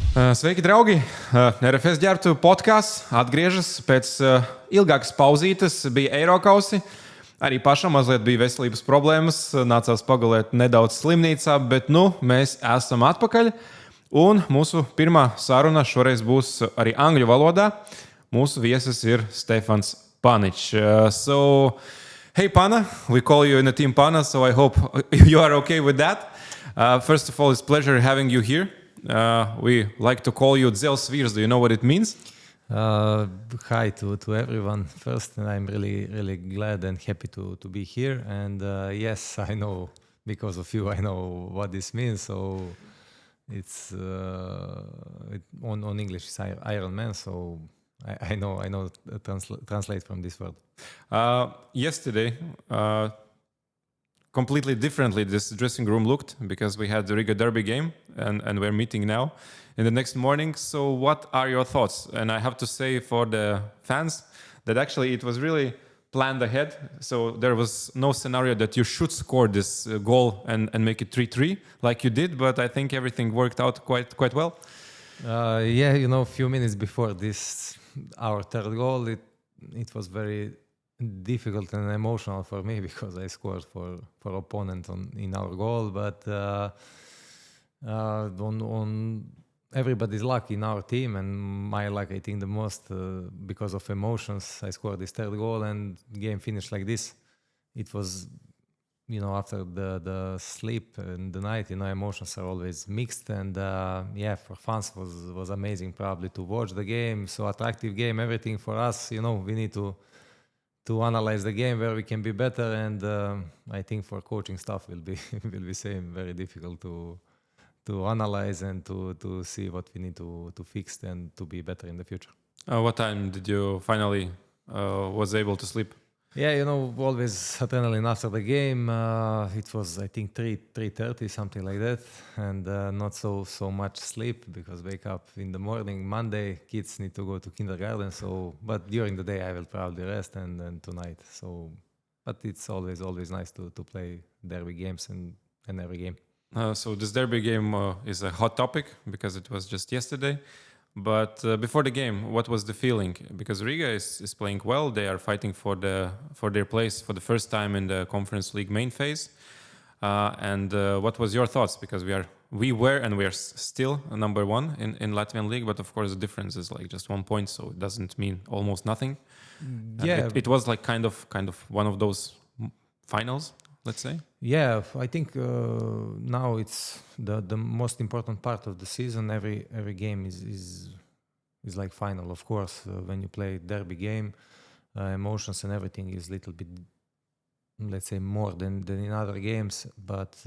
Sveiki, draugi! RFS Ģērbtuve podkāsts atgriežas pēc ilgākas pauzītes. Bija Eirokausi. Arī pašam mazliet bija veselības problēmas. Nācās pagulēt nedaudz slimnīcā, bet mēs esam atpakaļ. Un mūsu pirmā saruna šoreiz būs arī angļu valodā. Mūsu viesis ir Stefans Paničs. Hey Pana, we call you in the team Pana, so I hope you are okay with that. First of all, it's a pleasure having you here. We like to call you dzelzs vīrs. Do you know what it means? Hi to everyone. First, I'm really glad and happy to be here. And yes, I know, because of you, I know what this means. So it's on English, it's Iron Man. So I know translate from this word. Yesterday, completely differently this dressing room looked, because we had the Riga Derby game and we're meeting now in the next morning. So what are your thoughts? And I have to say for the fans that actually it was really planned ahead. So there was no scenario that you should score this goal and make it 3-3 like you did, but I think everything worked out quite well. A few minutes before this, our third goal, it was very difficult and emotional for me, because I scored for opponent in our goal, but on everybody's luck in our team, and my luck, I think the most, because of emotions, I scored this third goal and game finished like this. It was, after the sleep and the night, emotions are always mixed, and for fans was amazing probably to watch the game. So attractive game, everything for us. We need to analyze the game where we can be better, and I think for coaching staff will be same, very difficult to analyze and to see what we need to fix and to be better in the future. What time did you finally was able to sleep? Yeah, always adrenaline after the game. It was, I think, 3:30, something like that, and not so much sleep, because wake up in the morning. Monday, kids need to go to kindergarten. But during the day, I will probably rest, and then tonight. But it's always nice to play derby games and every game. So this derby game is a hot topic, because it was just yesterday. But before the game, what was the feeling? Because Riga is playing well. They are fighting for their place for the first time in the Conference League main phase. And what was your thoughts? Because we were and we are still number one in Latvian league, but of course the difference is like just 1 point, so it doesn't mean almost nothing. Yeah, it was like kind of one of those finals, let's say. Yeah, I think now it's the most important part of the season. Every game is like final. Of course, when you play derby game, emotions and everything is a little bit, let's say, more than in other games. But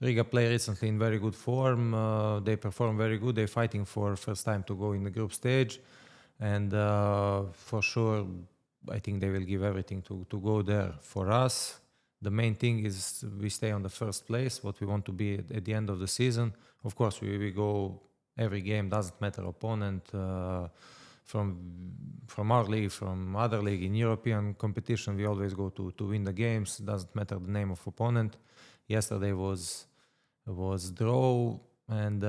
Riga play recently in very good form. They perform very good. They're fighting for first time to go in the group stage, and for sure, I think they will give everything to go there. For us, the main thing is we stay on the first place, what we want to be at the end of the season. Of course, we go every game, doesn't matter opponent, from our league, from other league. In European competition, we always go to win the games, doesn't matter the name of opponent. Yesterday was draw, and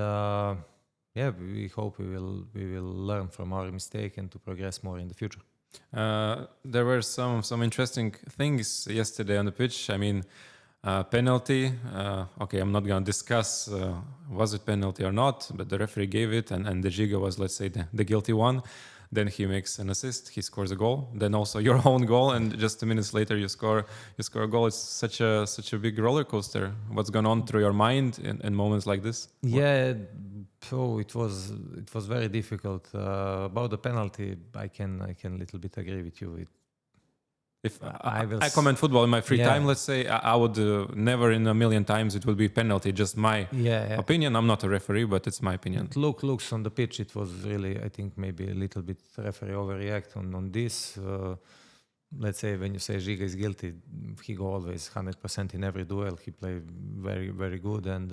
we hope we will learn from our mistake and to progress more in the future. There were some interesting things yesterday on the pitch. I mean, penalty. Okay, I'm not going to discuss was it penalty or not, but the referee gave it, and the Giga was, let's say, the guilty one. Then he makes an assist. He scores a goal. Then also your own goal, and just 2 minutes later you score a goal. It's such a big roller coaster. What's going on through your mind in moments like this? Yeah. So it was very difficult. About the penalty, I can a little bit agree with you. If I comment football in my free time, let's say, I would never in a million times it will be penalty. Just my opinion. I'm not a referee, but it's my opinion. Looks on the pitch, it was really, I think, maybe a little bit referee overreact on this. Let's say when you say Giga is guilty, he go always 100% in every duel. He play very, very good, and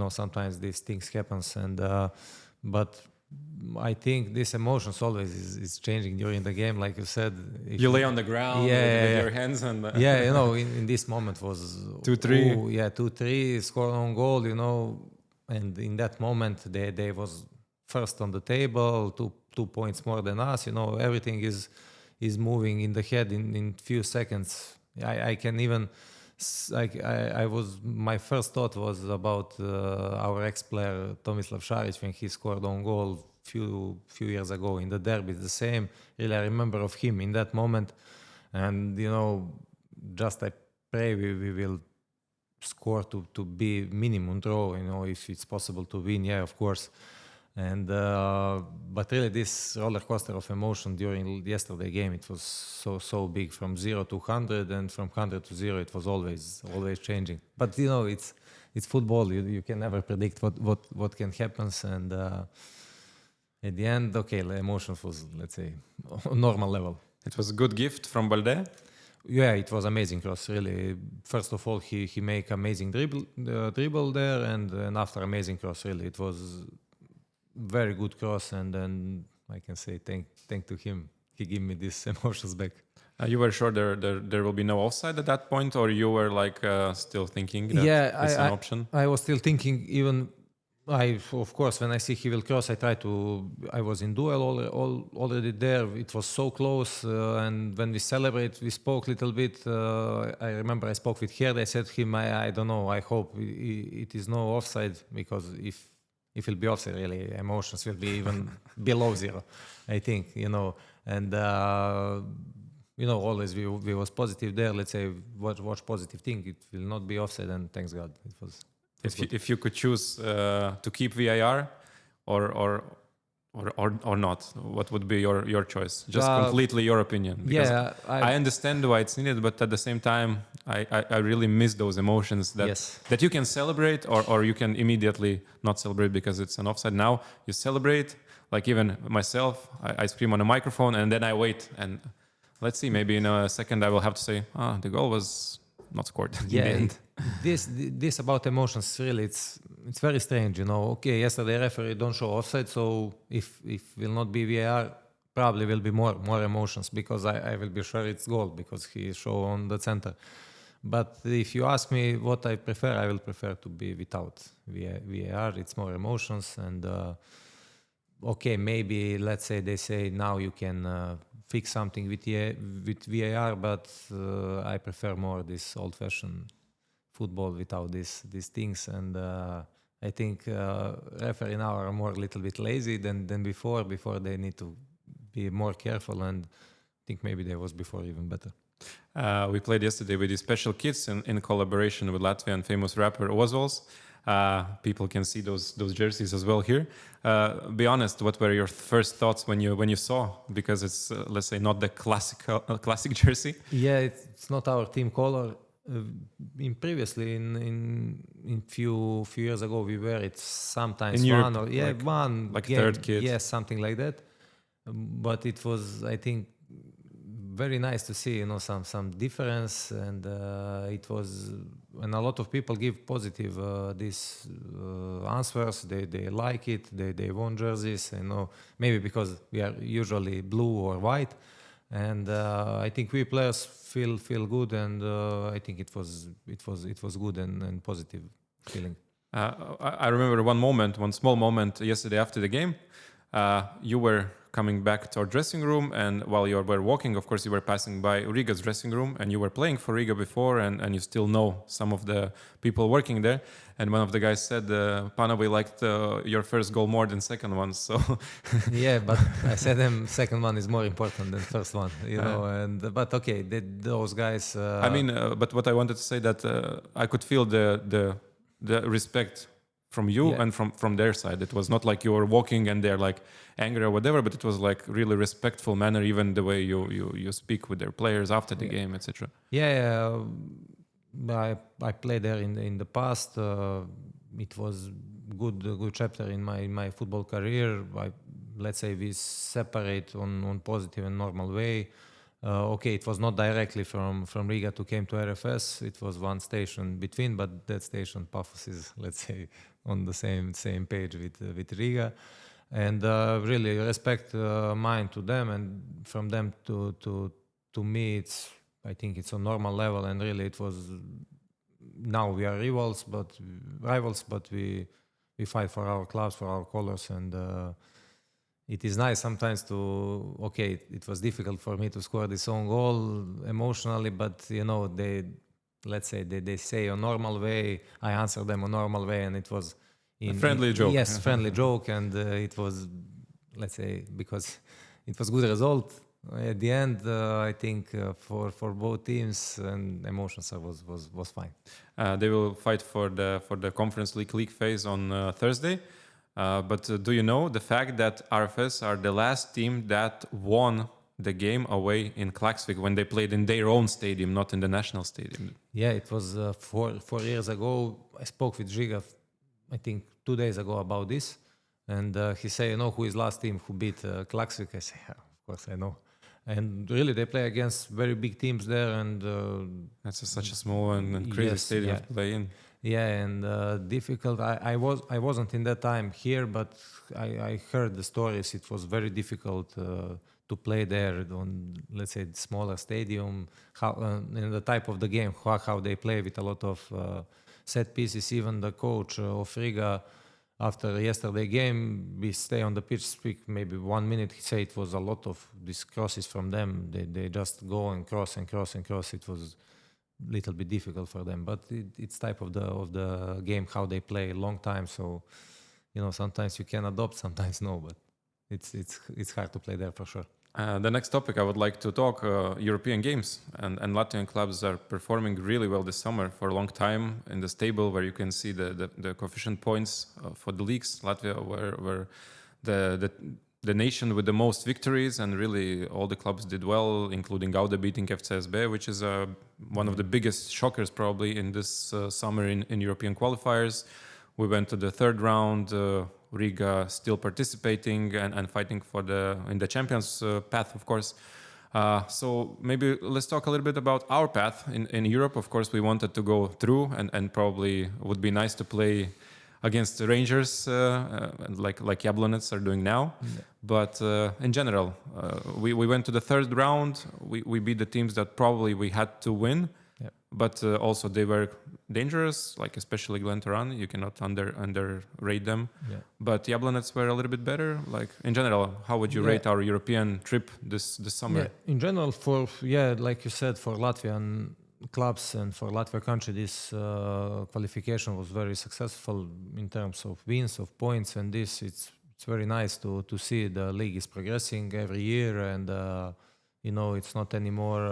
sometimes these things happens. And but I think this emotions always is changing during the game, like you said. You lay on the ground with your hands and in this moment was 2-3. 2-3, score on goal. and in that moment they was first on the table, 2 points more than us. Everything is moving in the head in few seconds. I can even my first thought was about our ex-player Tomislav Šarić when he scored on goal few years ago in the derby. The same, really, I remember of him in that moment. And just I pray we will score to be minimum draw. If it's possible to win, of course. And but really, this roller coaster of emotion during yesterday game, it was so big, from 0 to 100, and from 100 to 0, it was always changing. But it's football. You can never predict what can happen. And at the end, okay, the emotion was, let's say, normal level. It was a good gift from Balde. Yeah, it was amazing cross. Really, first of all, he make amazing dribble there, and after amazing cross, really, it was very good cross. And then I can say thank to him. He gave me these emotions back. You were sure there will be no offside at that point, or you were still thinking that it's an option? I was still thinking. Even of course, when I see he will cross, I was in duel already there. It was so close, and when we celebrate, we spoke a little bit. I remember I spoke with Herd. I said to him, I don't know. I hope it is no offside, because if it will be offside, really, emotions will be even below 0, I think, and always we was positive there. Let's say, watch positive thing. It will not be offside, and thanks God, it was. If you could choose to keep VAR or not, what would be your choice? Just completely your opinion. Because I understand why it's needed, but at the same time, I really miss those emotions that you can celebrate or you can immediately not celebrate because it's an offside. Now you celebrate, like even myself, I scream on a microphone and then I wait, and let's see, maybe in a second I will have to say, the goal was not scored in the end. This about emotions, really, it's very strange, Okay, yesterday referee don't show offside, so if will not be VAR, probably will be more emotions, because I will be sure it's goal because he show on the center. But if you ask me what I prefer, I will prefer to be without VAR. It's more emotions, and okay, maybe let's say they say now you can fix something with VAR, but I prefer more this old-fashioned football without these things. And I think referee now are more a little bit lazy than before. Before they need to be more careful, and I think maybe they was before even better. We played yesterday with these special kids in collaboration with Latvian famous rapper Ozvols. People can see those jerseys as well here. Be honest, what were your first thoughts when you saw? Because it's let's say not the classic jersey. Yeah, it's not our team color. Previously in few years ago we wear it sometimes in one Europe, one like game, third kid. Something like that. But it was, I think, very nice to see some difference, and it was, and a lot of people give positive these answers. They like it. They want jerseys, maybe because we are usually blue or white, and I think we players feel good, and I think it was good and positive feeling. I remember one small moment yesterday after the game. You were coming back to our dressing room, and while you were walking, of course, you were passing by Riga's dressing room, and you were playing for Riga before, and you still know some of the people working there. And one of the guys said, Pana, we liked your first goal more than second one. So yeah, but I said second one is more important than first one, but okay, those guys. But what I wanted to say that I could feel the respect from you and from their side. It was not like you were walking and they're like angry or whatever, but it was like really respectful manner, even the way you speak with their players after the game, etc. I played there in the past. It was good chapter in my football career. Let's say we separate on positive and normal way. Okay, it was not directly from Riga to came to RFS. It was one station between, but that station, Pafos, is, let's say, on the same page with Riga, and really respect mine to them, and from them to me, I think it's on normal level, and really it was. Now we are rivals, but we we fight for our clubs, for our colors, and it is nice sometimes to. Okay, it was difficult for me to score this own goal emotionally, but let's say they say a normal way. I answer them a normal way, and it was a friendly joke. Yes, friendly joke, and it was, let's say, because it was good result. At the end, I think for both teams and emotions was fine. They will fight for the Conference League phase on Thursday. But do you know the fact that RFS are the last team that won the game away in Klaksvik when they played in their own stadium, not in the national stadium? Yeah, it was 4 years ago. I spoke with Žiga, I think 2 days ago about this, and he said, who is last team who beat Klaksvik? I say, yeah, of course I know. And really, they play against very big teams there, and that's such a small and crazy stadium to play in. Yeah, and difficult. I wasn't in that time here, but I heard the stories. It was very difficult to play there on, let's say, the smaller stadium. How in the type of the game, how they play with a lot of set pieces. Even the coach of Riga, after yesterday game, we stay on the pitch, speak maybe 1 minute. He said it was a lot of these crosses from them. They just go and cross and cross and cross. It was a little bit difficult for them, but it's type of the game, how they play a long time. So, sometimes you can adopt, sometimes no, but it's hard to play there for sure. The next topic I would like to talk European games, and Latvian clubs are performing really well this summer for a long time in this table where you can see the coefficient points for the leagues. Latvia were the nation with the most victories, and really all the clubs did well, including Gauda beating FCSB, which is one of the biggest shockers probably in this summer in European qualifiers. We went to the third round. Riga still participating and fighting in the champions path, of course. So maybe let's talk a little bit about our path in Europe. Of course, we wanted to go through, and probably would be nice to play against the Rangers, like Jablonec are doing now. Yeah. But in general, we went to the third round. We beat the teams that probably we had to win. Yeah. But also they were dangerous, like especially Glentoran. You cannot underrate them. Yeah. But Jablonec were a little bit better. Like in general, how would you rate our European trip this summer? Yeah. In general, like you said, for Latvian clubs and for Latvia country, this qualification was very successful in terms of wins, of points, and this it's very nice to see the league is progressing every year, and it's not anymore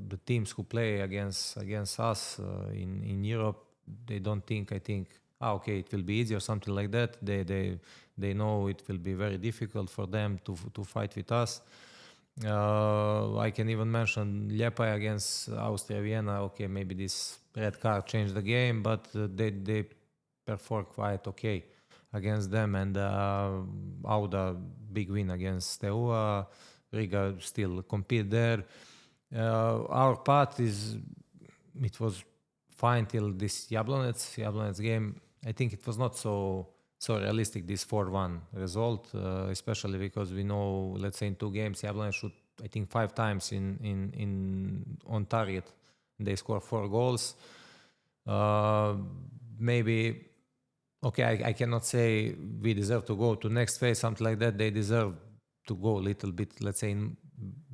the teams who play against us in Europe. They don't think, I think, okay, it will be easy or something like that. They know it will be very difficult for them to fight with us. I can even mention Liepaja against Austria Vienna. Okay, maybe this red card changed the game, but they performed quite okay against them. And Auda, big win against Steaua. Riga still compete there. Our path it was fine till this Jablonec game. I think it was not so realistic, this 4-1 result, especially because we know, let's say in 2 games, Jablonec shoot, I think 5 times on target. They score 4 goals. Maybe, okay, I cannot say we deserve to go to next phase, something like that. They deserve to go a little bit, let's say, in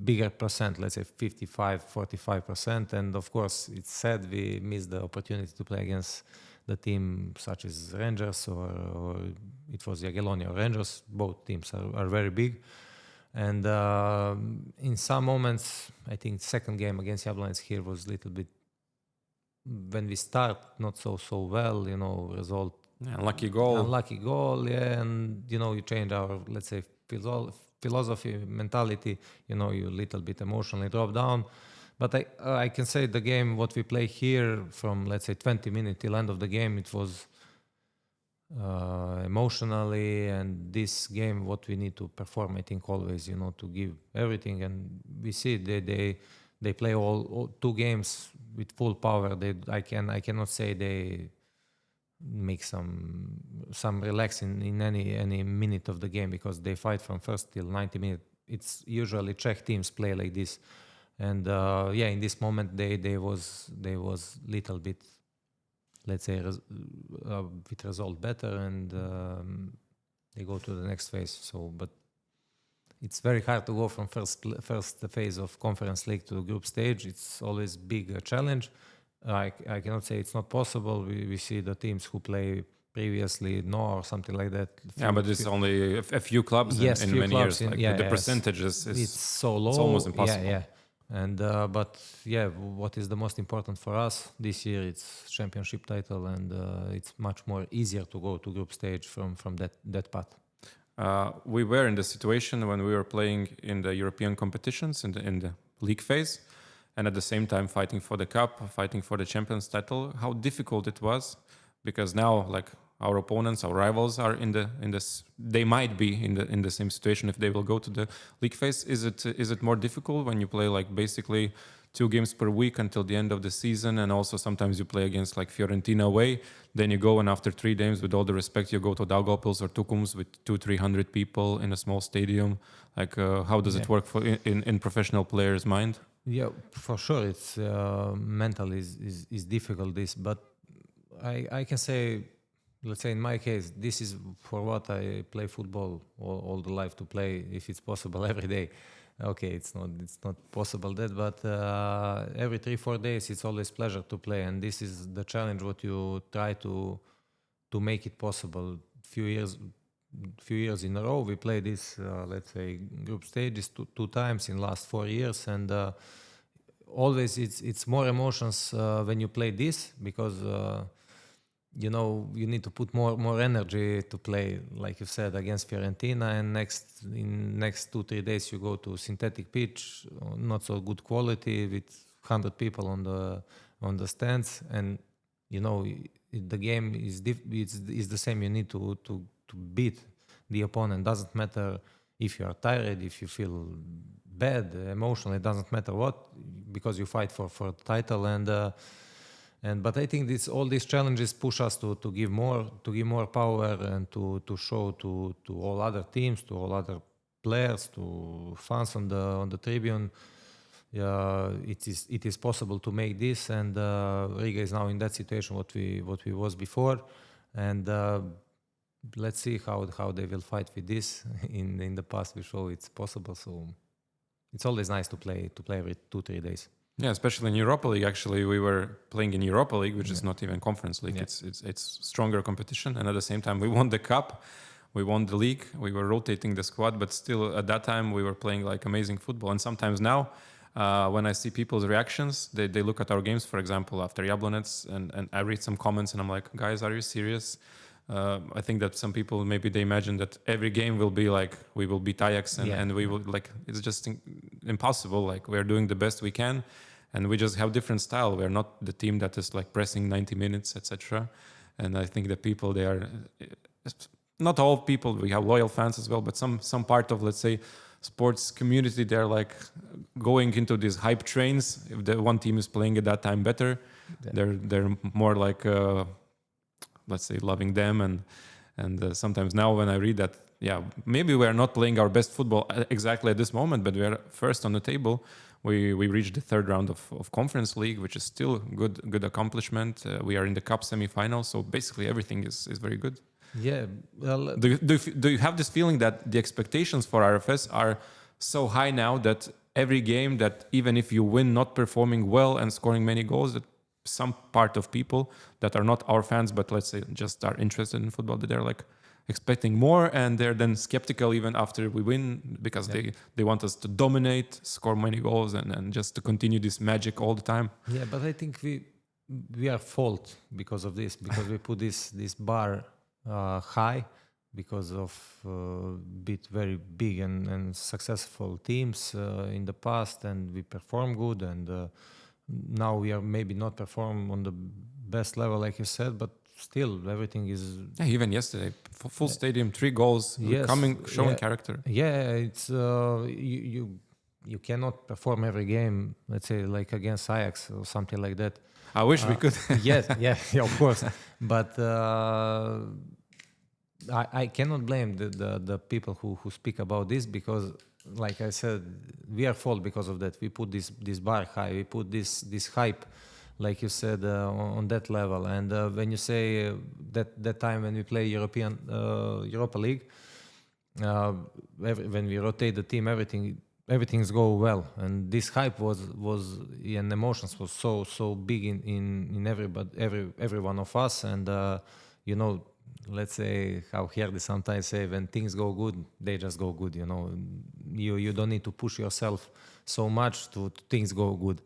bigger percent, let's say 55-45%. And of course, it's sad we missed the opportunity to play against the team such as Rangers or it was Jagiellonian or Rangers. Both teams are very big. And in some moments, I think second game against Jablonec here was a little bit, when we start not so well, result. Unlucky goal, yeah. And, you change our, let's say, philosophy, mentality, you a little bit emotionally drop down. But I can say the game, what we play here from, let's say, 20 minutes till end of the game, it was emotionally, and this game, what we need to perform, I think always, to give everything. And we see they play all 2 games with full power. I cannot say they make some relax in any minute of the game, because they fight from first till 90 minutes. It's usually Czech teams play like this, and in this moment they was little bit let's say, with result better, and they go to the next phase. So, but it's very hard to go from first phase of Conference League to group stage. It's always big challenge. I cannot say it's not possible. We see the teams who play previously or something like that. But it's only a few clubs in few many clubs years. The percentage is it's so low. It's almost impossible. Yeah. And but what is the most important for us this year? It's championship title, and it's much more easier to go to group stage from that path. We were in the situation when we were playing in the European competitions in the league phase, and at the same time fighting for the cup, fighting for the champions title. How difficult it was, because now our opponents, our rivals are they might be in the same situation if they will go to the league phase. Is it more difficult when you play basically 2 games per week until the end of the season, and also sometimes you play against Fiorentina away, then you go and after 3 games, with all the respect, you go to Daugavpils or Tukums with 200-300 people in a small stadium. How does it work in professional players' mind? Yeah, for sure, it's mental is difficult. But I can say, let's say in my case, this is for what I play football all the life, to play, if it's possible, every day. Okay, it's not possible that, but every 3-4 days it's always pleasure to play, and this is the challenge what you try to make it possible. Few years in a row we play this let's say group stages 2 times in last 4 years, and always it's more emotions when you play this, because you need to put more energy to play, like you said, against Fiorentina, and next 2-3 days you go to synthetic pitch, not so good quality, with 100 people on the stands, and the game is the same. You need to beat the opponent. Doesn't matter if you are tired, if you feel bad emotionally, it doesn't matter what, because you fight for the title. But I think all these challenges push us to give more power, and to show to all other teams, to all other players, to fans on the tribune. It is possible to make this, and Riga is now in that situation what we was before, and let's see how they will fight with this. In the past we show it's possible, so it's always nice to play every 2-3 days. Yeah, especially in Europa League. Actually, we were playing in Europa League, which is not even Conference League. Yeah. It's stronger competition, and at the same time, we won the cup, we won the league. We were rotating the squad, but still, at that time, we were playing amazing football. And sometimes now, when I see people's reactions, they look at our games, for example, after Jablonec, and I read some comments, and I'm like, guys, are you serious? I think that some people, maybe they imagine that every game will be we will beat Ajax, and we will it's just impossible. We're doing the best we can, and we just have different style. We're not the team that is pressing 90 minutes, etc. And I think that people, they are not all people. We have loyal fans as well, but some part of, let's say, sports community, they're going into these hype trains. If the one team is playing at that time better, they're more let's say, loving them, and sometimes now when I read that, maybe we are not playing our best football exactly at this moment, but we are first on the table. We reached the 3rd round of Conference League, which is still good accomplishment. We are in the cup semi-final, so basically everything is very good. Yeah. Well, do you have this feeling that the expectations for RFS are so high now that every game, that even if you win not performing well and scoring many goals, that some part of people that are not our fans, but let's say just are interested in football, that they're expecting more, and they're then skeptical even after we win, because they want us to dominate, score many goals, and just to continue this magic all the time? Yeah, but I think we are fault because of this, because we put this bar high because of very big and successful teams in the past, and we perform good, and now we are maybe not perform on the best level, like you said, but still everything is... Yeah, even yesterday, full stadium, 3 goals, showing character. Yeah, it's you cannot perform every game, let's say, against Ajax or something like that. I wish we could. Yes, of course. But I cannot blame the people who speak about this, because, like I said, we are fault because of that. We put this bar high, we put this hype like you said, on that level. And when you say that time when we play Europa League, when we rotate the team, everything's go well, and this hype was and emotions was so big in every one of us. And let's say how here they sometimes say, when things go good, they just go good. You don't need to push yourself so much to things go good.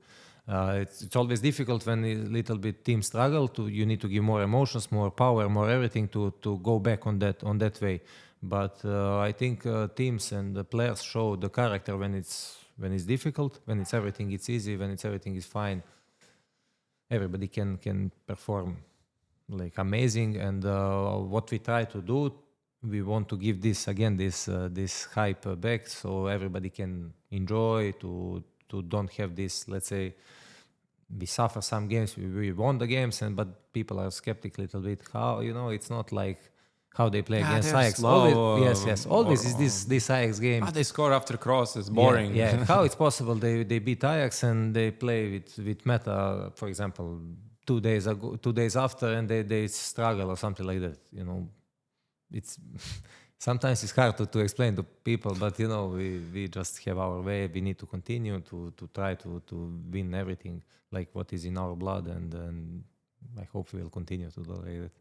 It's always difficult when a little bit team struggle. You need to give more emotions, more power, more everything to go back on that way. But I think teams and the players show the character when it's difficult, when it's everything it's easy, when it's everything is fine. Everybody can perform like amazing. And what we try to do, we want to give this hype back, so everybody can enjoy, to don't have this, let's say, we suffer some games, we won the games, but people are skeptical a little bit. How, it's not like how they play against Ajax. Always is this Ajax game. They score after cross, it's boring. Yeah. How it's possible they beat Ajax and they play with Meta, for example, 2 days after, and they struggle or something like that. It's sometimes it's hard to explain to people, but we just have our way. We need to continue to try to win everything, like what is in our blood, and I hope we will continue to do like that.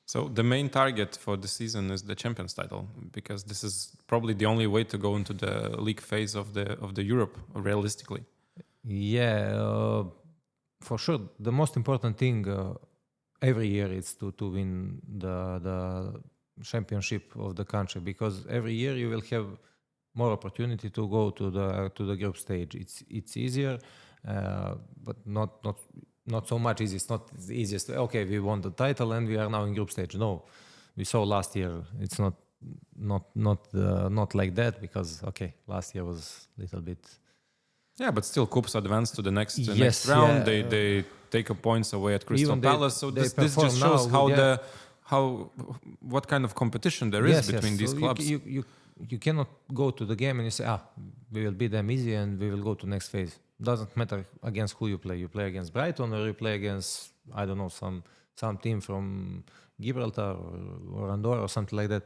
So the main target for the season is the Champions title, because this is probably the only way to go into the league phase of the Europe, realistically. Yeah, for sure. The most important thing every year is to win the championship of the country, because every year you will have more opportunity to go to the group stage. It's easier, but not so much easy. It's not the easiest. Okay, we won the title and we are now in group stage. No, we saw last year. It's not like that, because last year was a little bit. Yeah, but still, Cups advance to the next round. Yeah. They take points away at Crystal Palace. So this just shows what kind of competition there is between these clubs. You cannot go to the game and you say, we will beat them easy and we will go to next phase. Doesn't matter against who you play. You play against Brighton, or you play against, I don't know, some team from Gibraltar or Andorra or something like that.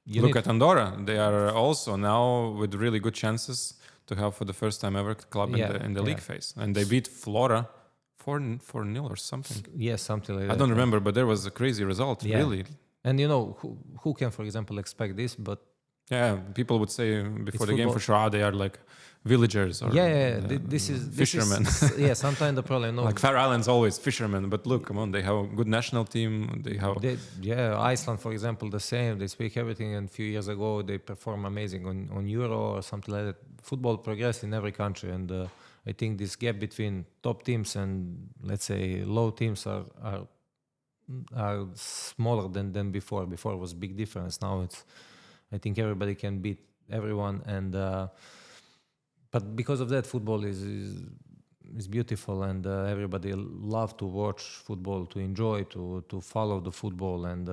Look at Andorra. They are also now with really good chances to have for the first time ever club in the league phase. And they beat Flora 4-0 or something. Yes, something like that. I don't remember, but there was a crazy result, really. And who can, for example, expect this? But people would say before the game for sure, they are like villagers or this is fishermen. Sometimes the problem. Like Faroe Islands, always fishermen. But look, come on, they have a good national team. Iceland, for example, the same. They speak everything. And a few years ago, they perform amazing on Euro or something like that. Football progress in every country, and I think this gap between top teams and, let's say, low teams are smaller than before. Before it was big difference. Now I think everybody can beat everyone, and but because of that, football is beautiful, and everybody love to watch football, to enjoy, to follow the football, and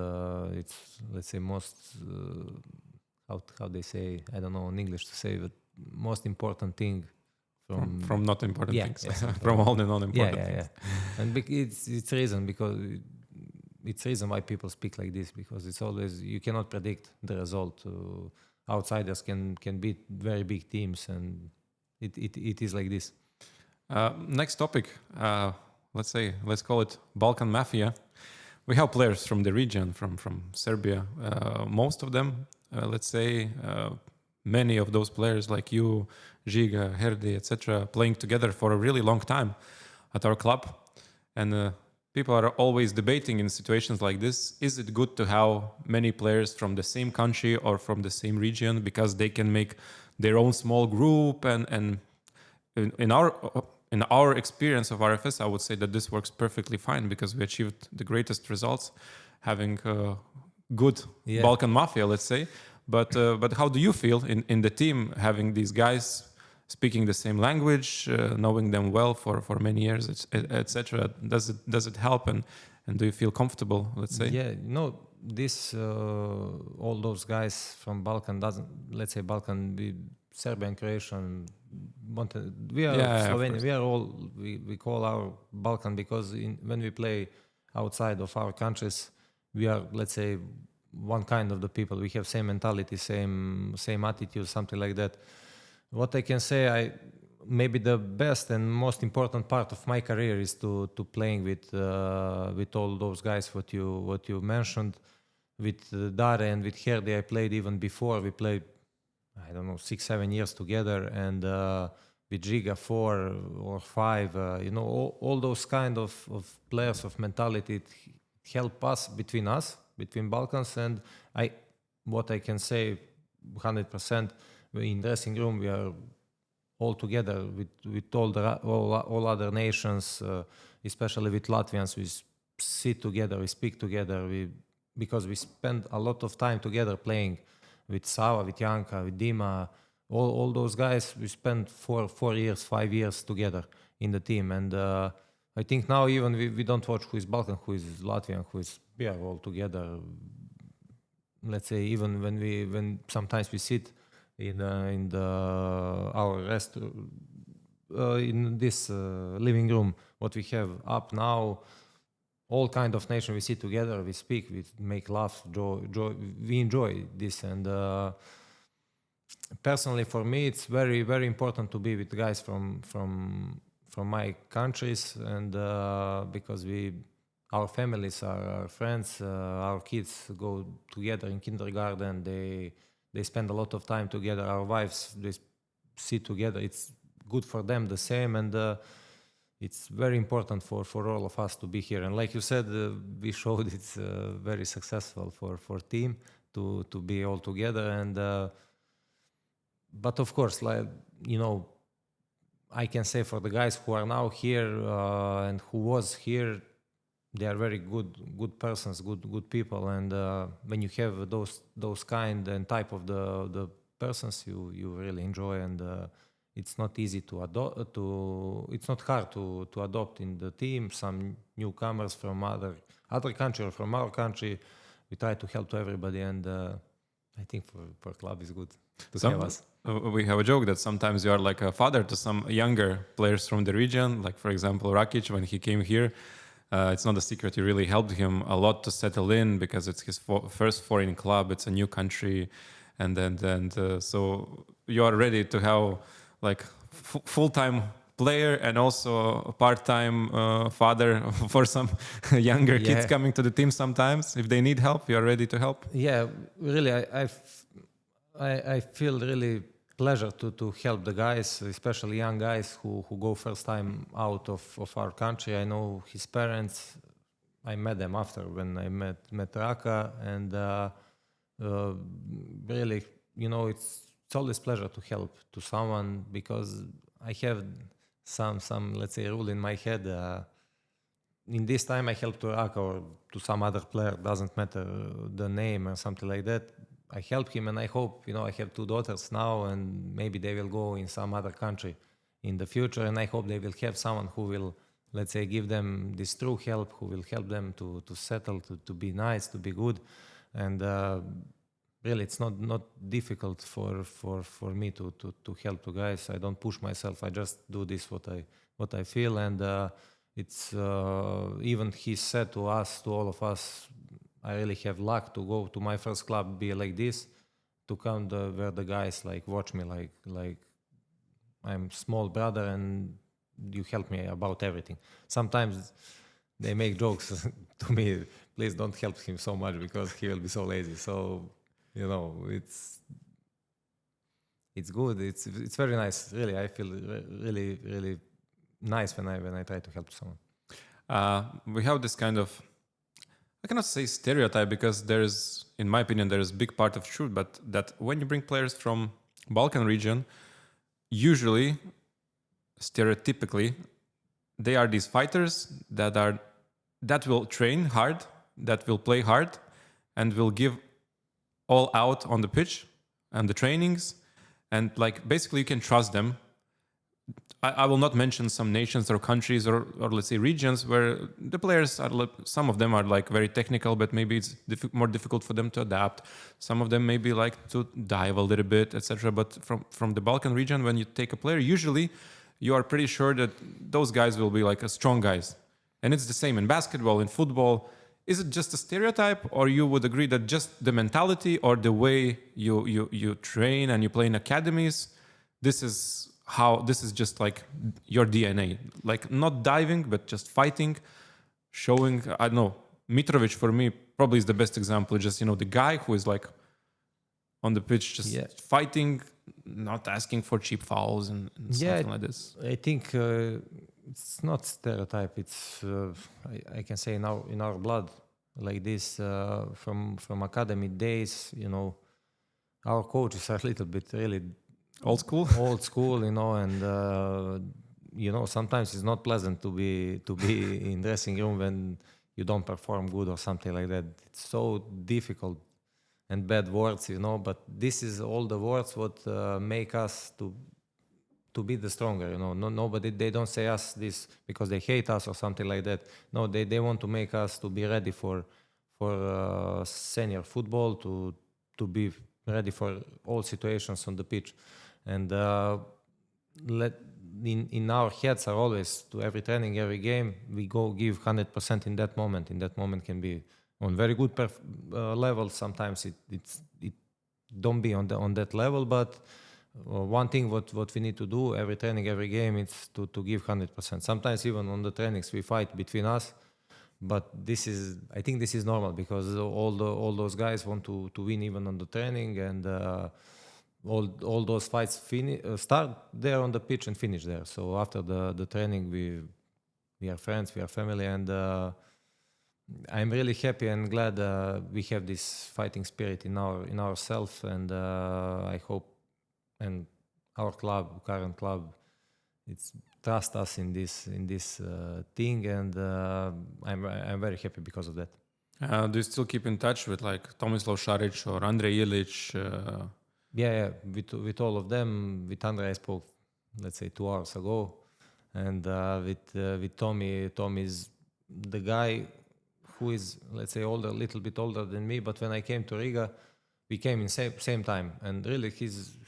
it's, let's say, most how they say, I don't know in English to say, but most important thing from not important things, from all the non-important things. And it's reason why people speak like this, because it's always, you cannot predict the result. Outsiders can beat very big teams, and it is like this. Next topic, let's call it Balkan Mafia. We have players from the region, from Serbia. Most of them, many of those players like you, Žiga, Herdi, etc., playing together for a really long time at our club. And people are always debating in situations like this, is it good to have many players from the same country or from the same region, because they can make their own small group? And in our experience of RFS, I would say that this works perfectly fine, because we achieved the greatest results having good Balkan Mafia, let's say. But how do you feel in the team, having these guys speaking the same language, knowing them well for many years, etc.? Does it help, and do you feel comfortable, let's say? Yeah, this all those guys from Balkan Balkan, Serbian, Croatian, we are Yeah, of Slovenia. course. We are all we call our Balkan because when we play outside of our countries, we are, let's say, one kind of the people. We have same mentality, same attitude, something like that. What I can say, maybe the best and most important part of my career is to playing with all those guys what you mentioned, with Dare and with Herdi. I played even before. We played, I don't know, 6-7 years together, and with Riga 4 or 5. All those kind of players of mentality it help us between Balkans. And what I can say 100%, in dressing room we are all together with all other nations, especially with Latvians. We sit together, we speak together, because we spend a lot of time together playing with Sava, with Janka, with Dima, all those guys. We spent 4 years, 5 years together in the team. And I think now even we don't watch who is Balkan, who is Latvian, we are all together. Let's say even when sometimes we sit in our in this living room, what we have up now, all kind of nation, we sit together, we speak, we make laugh, joy, we enjoy this. And personally for me, it's very, very important to be with guys from my countries, and because our families are our friends, our kids go together in kindergarten, they spend a lot of time together, our wives, they sit together, it's good for them the same. And it's very important for all of us to be here. And like you said, we showed it's very successful for team to be all together. And but of course, like, I can say for the guys who are now here and who was here, they are very good persons, good people. And when you have those kind and type of the persons, you really enjoy. And it's not easy to adopt. It's not hard to adopt in the team some newcomers from other country or from our country. We try to help to everybody, and I think for club is good to have us. We have a joke that sometimes you are like a father to some younger players from the region. Like for example, Rakic, when he came here, it's not a secret. You really helped him a lot to settle in because it's his first foreign club. It's a new country, and so you are ready to have like full-time player and also a part-time father for some younger kids coming to the team sometimes. If they need help, you are ready to help. Yeah, really, I feel really pleasure to help the guys, especially young guys who go first time out of our country. I know his parents. I met them after when I met Raka, and really, it's always pleasure to help to someone, because I have some let's say rule in my head. In this time I help to Raka or to some other player, doesn't matter the name or something like that. I help him, and I hope, I have 2 daughters now, and maybe they will go in some other country in the future, and I hope they will have someone who will, let's say, give them this true help, who will help them to settle, to be nice, to be good. And really, it's not difficult for me to help the guys. I don't push myself. I just do this what I feel. And it's even he said to us, to all of us, I really have luck to go to my first club, be like this, to come where the guys like watch me like I'm small brother, and you help me about everything. Sometimes they make jokes to me, please don't help him so much because he will be so lazy. So it's good. It's very nice. Really, I feel really, really nice when I try to help someone. We have this kind of, I cannot say stereotype, because in my opinion, there is a big part of truth, but that when you bring players from Balkan region, usually, stereotypically, they are these fighters that will train hard, that will play hard, and will give all out on the pitch and the trainings, and like basically you can trust them. I will not mention some nations or countries or let's say regions where the players are, some of them are like very technical, but maybe it's more difficult for them to adapt. Some of them maybe like to dive a little bit, etc. But from the Balkan region, when you take a player, usually you are pretty sure that those guys will be like a strong guys. And it's the same in basketball, in football. Is it just a stereotype, or you would agree that just the mentality or the way you train and you play in academies, this is just like your DNA, like not diving, but just fighting, showing, I don't know, Mitrovic for me probably is the best example. Just, the guy who is like on the pitch, just fighting, not asking for cheap fouls and something like this. I think it's not stereotype. It's I can say in our blood, like this from academy days. Our coaches are a little bit really old school, and sometimes it's not pleasant to be in dressing room when you don't perform good or something like that. It's so difficult and bad words, but this is all the words what make us to be the stronger. Nobody, they don't say us this because they hate us or something like that. No, they want to make us to be ready for senior football, to be ready for all situations on the pitch. And in our heads are always, to every training, every game, we go give 100% in that moment. In that moment can be on very good level. Sometimes it don't be on that level, but one thing what we need to do every training, every game, it's to give 100%. Sometimes even on the trainings we fight between us, but I think this is normal because all those guys want to win even on the training, and all those fights start there on the pitch and finish there. So after the training we are friends, we are family, and I'm really happy and glad we have this fighting spirit in ourselves, and I hope and our current club, it's trust us in this thing, and I'm very happy because of that. Do you still keep in touch with like Tomislav Šarić or Andrej Ilić? Yeah, with all of them. With Andrej I spoke, let's say 2 hours ago, and with Tommy is the guy who is, let's say, a little bit older than me. But when I came to Riga, we came in same time, and really he's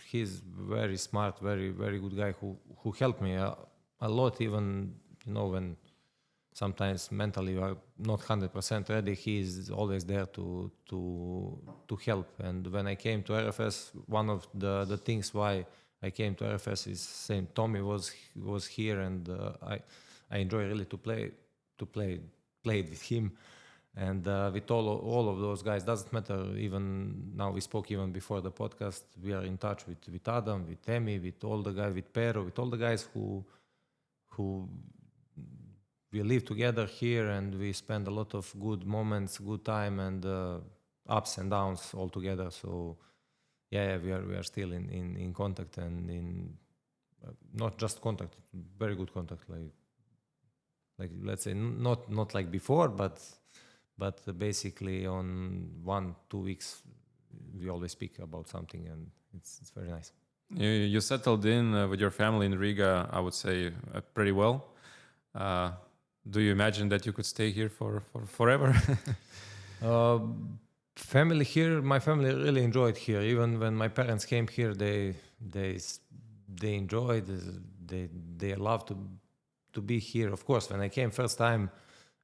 very smart, very very good guy who helped me a lot. Even when sometimes mentally you are not 100% ready, he is always there to help. And when I came to RFS, one of the things why I came to RFS is same. Tommy was here, and I enjoy really to play with him. And with all of those guys, doesn't matter. Even now, we spoke even before the podcast. We are in touch with Adam, with Emi, with all the guys, with Pero, with all the guys who we live together here, and we spend a lot of good moments, good time, and ups and downs all together. So we are still in contact, and in not just contact, very good contact. Like let's say not like before, but basically on 1-2 weeks we always speak about something, and it's very nice. You settled in with your family in Riga, I would say, pretty well. Do you imagine that you could stay here for forever? Family here, my family really enjoyed here. Even when my parents came here, they enjoyed. They love to be here. Of course, when I came first time,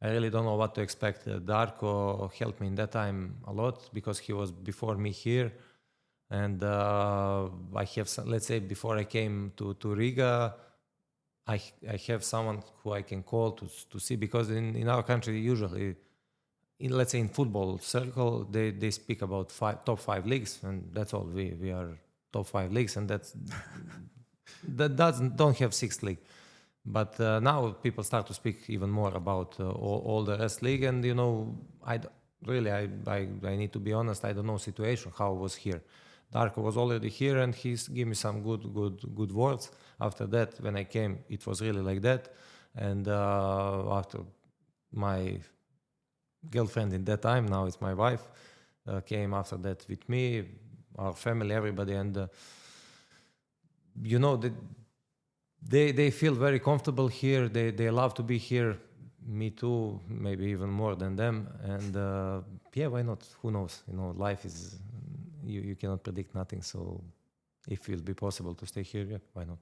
I really don't know what to expect. Darko helped me in that time a lot because he was before me here. And I have, let's say, before I came to Riga, I have someone who I can call to see, because in our country, usually, let's say in football circle, they speak about top 5 leagues, and that's all. We are top 5 leagues, and that don't have 6th league. But now people start to speak even more about all the rest league, and I need to be honest. I don't know situation how it was here. Darko was already here, and he's give me some good words. After that, when I came, it was really like that. And after my girlfriend in that time, now it's my wife, came after that with me, our family, everybody, and they feel very comfortable here. They love to be here. Me too, maybe even more than them. And why not? Who knows? Life is you cannot predict nothing. So if it will be possible to stay here, why not?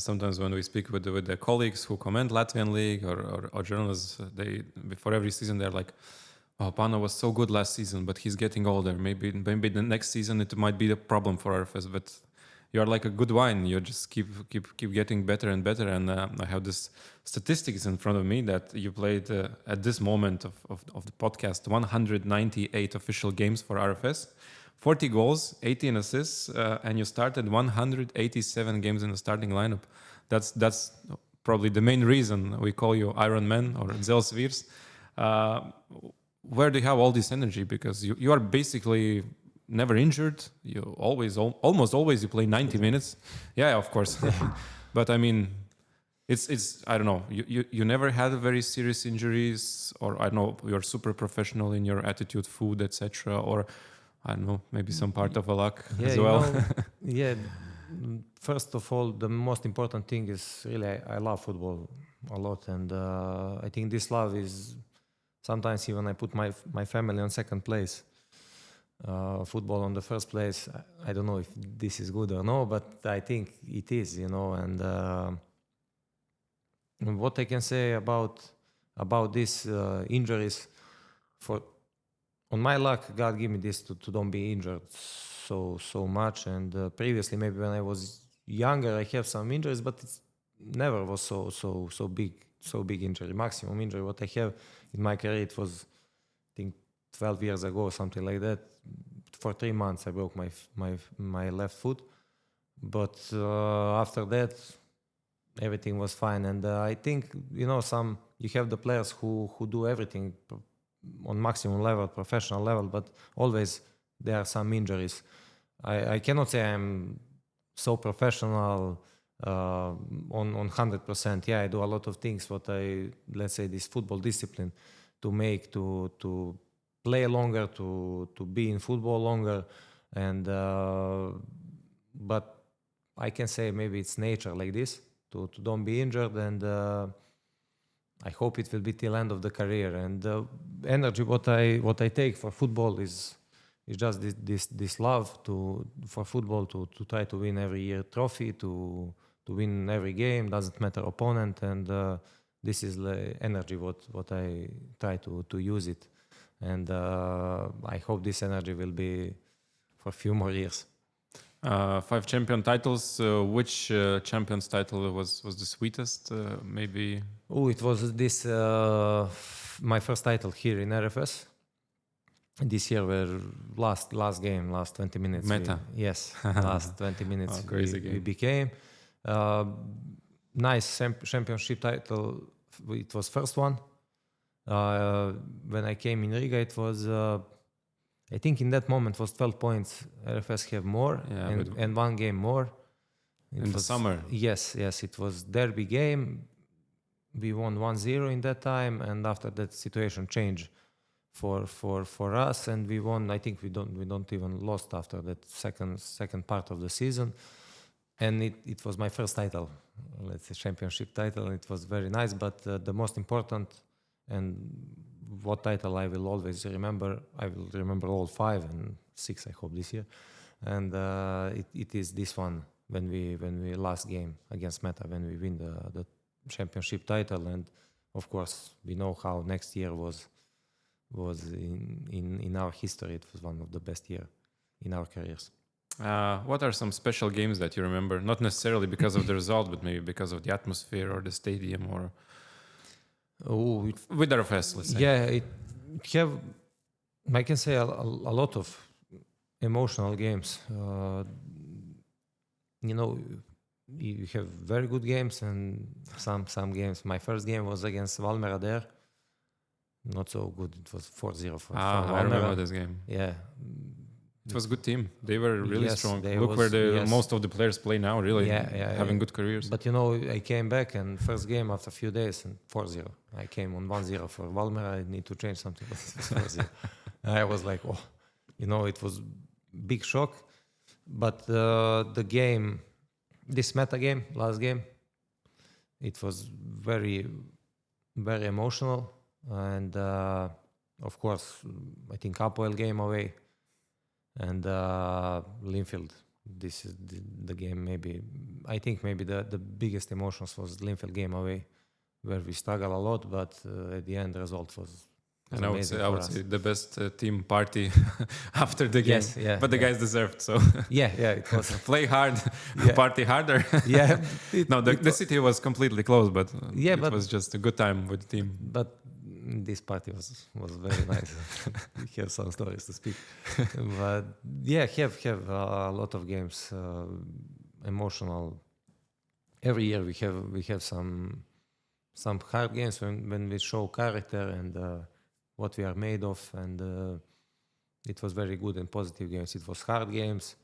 Sometimes when we speak with the colleagues who comment Latvian league or journalists, they before every season they're like, "Oh, Pana was so good last season, but he's getting older. Maybe the next season it might be a problem for RFS." But you are like a good wine. You just keep getting better and better. And I have this statistics in front of me that you played at this moment of the podcast 198 official games for RFS. 40 goals, 18 assists, and you started 187 games in the starting lineup. That's probably the main reason we call you Iron Man or dzelzs vīrs. Where do you have all this energy? Because you are basically never injured. You almost always you play 90 minutes. Yeah, of course. But I mean, it's I don't know. You never had very serious injuries, or I don't know, you're super professional in your attitude, food, etc. Or I don't know, maybe some part of a luck as well. First of all, the most important thing is really I love football a lot, and I think this love is sometimes even I put my family on second place. Football on the first place. I don't know if this is good or no, but I think it is, and what I can say about these injuries, on my luck, God gave me this to don't be injured so much. And previously, maybe when I was younger, I have some injuries, but it never was so big injury. Maximum injury what I have in my career, it was I think 12 years ago, something like that. For 3 months, I broke my left foot, but after that, everything was fine. And I think you have the players who do everything on maximum level, professional level, but always there are some injuries. I cannot say I'm so professional on 100%. Yeah, I do a lot of things. Let's say this football discipline to make to play longer, to be in football longer, and but I can say maybe it's nature like this to don't be injured, and I hope it will be till end of the career. And the energy what I take for football is just this love for football to try to win every year trophy, to win every game, doesn't matter opponent, and this is the energy what I try to use it. And I hope this energy will be for a few more years. 5 champion titles. Which champion's title was the sweetest? Maybe. It was this my first title here in RFS. This year, were last game, last 20 minutes. Meta. Last 20 minutes. Crazy we became. Nice championship title. It was first one. When I came in Riga, it was, I think in that moment was 12 points. RFS have more and 1 game more. The summer. Yes, it was derby game. We won 1-0 in that time, and after that situation changed for us, and we won. I think we don't even lost after that second part of the season, and it was my first title, let's say championship title. And it was very nice, but the most important and what title I will always remember. I will remember all 5 and 6. I hope this year, and it is this one when we last game against Meta, when we win the championship title. And of course we know how next year was in our history. It was one of the best year in our careers. What are some special games that you remember? Not necessarily because of the result, but maybe because of the atmosphere or the stadium, or with RFS, let's say. Yeah, I can say a lot of emotional games. You have very good games and some games. My first game was against Valmiera there. Not so good. It was 4-0 for Valmiera. I remember this game. Yeah. It was a good team. They were really strong. Look where most of the players play now, really having good careers. But I came back, and first game after a few days, and 4-0. I came on 1-0 for Valmiera. I need to change something. But it was 4-0. I was like, it was big shock. But the game this meta game, last game, it was very, very emotional. And of course, I think Apoel game away and Linfield. This is the game maybe. I think maybe the biggest emotions was Linfield game away, where we struggled a lot, but at the end, the result was and I would say the best team party after the game. Yes, yeah, but the guys deserved, so yeah, it was play hard, party harder. Yeah, the city was completely closed, but but was just a good time with the team. But this party was very nice. We have some stories to speak, but yeah, have a lot of games, emotional. Every year we have some hard games when we show character and what we are made of, and it was very good and positive games. It was hard games.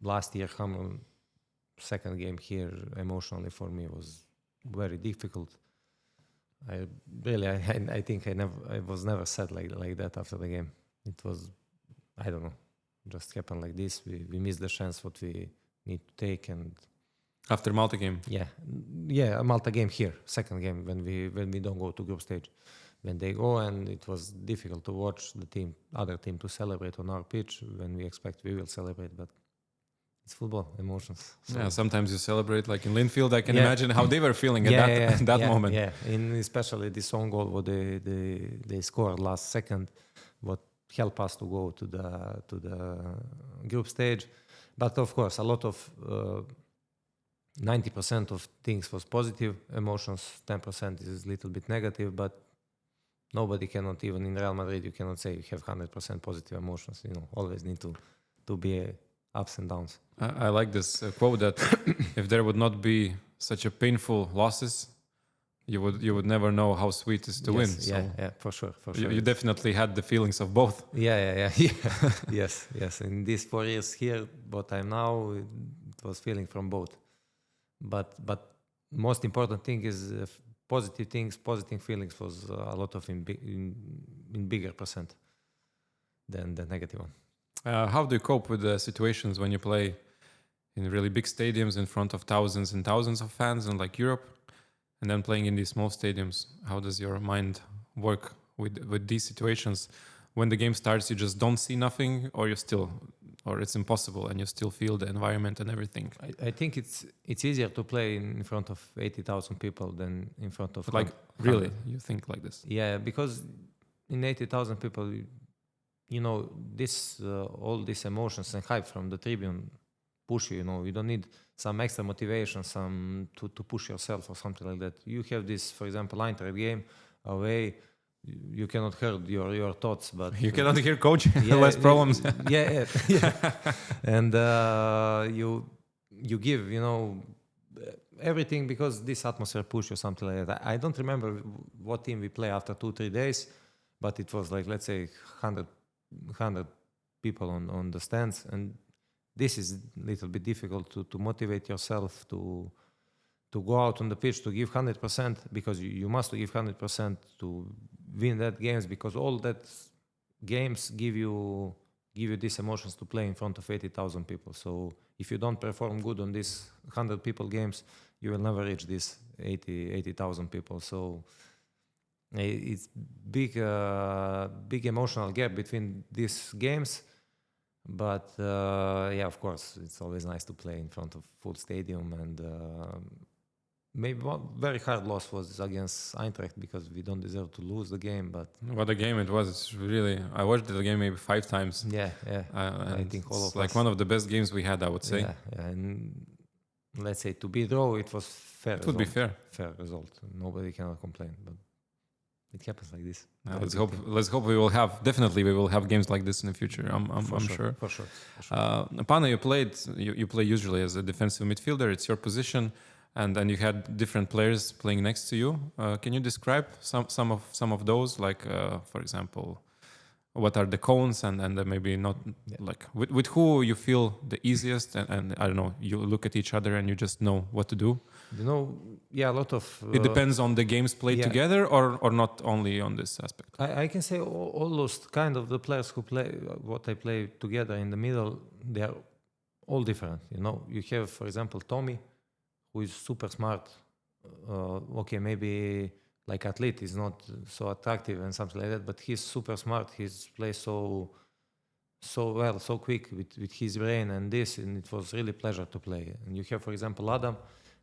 Last year, Hamel, second game here, emotionally for me was very difficult. I think I was never sad like that after the game. It was, I don't know, just happened like this. We missed the chance what we need to take, and after Malta game. Yeah, a Malta game here, second game when we don't go to group stage. When they go, and it was difficult to watch the other team to celebrate on our pitch when we expect we will celebrate, but it's football, emotions. So. Yeah, sometimes you celebrate like in Linfield. I can imagine how they were feeling at that moment. Yeah, especially this own goal what they scored last second, what helped us to go to the group stage. But of course, a lot of 90% of things was positive emotions, 10% is a little bit negative, but nobody cannot, even in Real Madrid, you cannot say you have 100% positive emotions. Always need to be ups and downs. I like this quote that if there would not be such a painful losses, you would never know how sweet it is to win. So for sure. You definitely had the feelings of both. Yeah. yes. In these 4 years here, what I'm now, it was feeling from both. But most important thing is positive things, positive feelings was a lot of in bigger percent than the negative one. How do you cope with the situations when you play in really big stadiums in front of thousands and thousands of fans in like Europe, and then playing in these small stadiums? How does your mind work with these situations? When the game starts, you just don't see nothing, or it's impossible, and you still feel the environment and everything. I think it's easier to play in front of 80,000 people than in front of like 100. Really, you think like this? Yeah, because in 80,000 people, this all these emotions and hype from the tribune push you. You don't need some extra motivation, some to push yourself or something like that. You have this, for example, Eintracht game away. You cannot hear your thoughts, but you cannot hear coach. Less problems. Yeah. And you give everything because this atmosphere push you something like that. I don't remember what team we play after 2-3 days, but it was like, let's say 100 people on the stands, and this is a little bit difficult to motivate yourself to go out on the pitch to give 100%, because you must give 100% to win that games, because all that games give you these emotions to play in front of 80,000 people. So if you don't perform good on these 100 people games, you will never reach this 80,000 people. So it's big emotional gap between these games. But of course, it's always nice to play in front of full stadium. And maybe one very hard loss was against Eintracht, because we don't deserve to lose the game. But what a game it was! It's really, I watched the game maybe 5 times. Yeah. I think all of us. Like one of the best games we had, I would say. Yeah. And let's say to be draw, it was fair. It would be fair. Fair result. Nobody cannot complain. But it happens like this. Let's hope we will have games like this in the future. I'm sure. For sure. Pana, you play usually as a defensive midfielder. It's your position, and then you had different players playing next to you. Can you describe some of those? Like, for example, what are the cones, and maybe not like with who you feel the easiest, and I don't know. You look at each other and you just know what to do. A lot of... it depends on the games played together, or not only on this aspect? I can say all those kind of the players who play, what I play together in the middle, they are all different. You have, for example, Tommy, who is super smart. Okay, maybe like athlete is not so attractive and something like that, but he's super smart. He's plays so well, so quick with his brain and it was really pleasure to play. And you have, for example, Adam,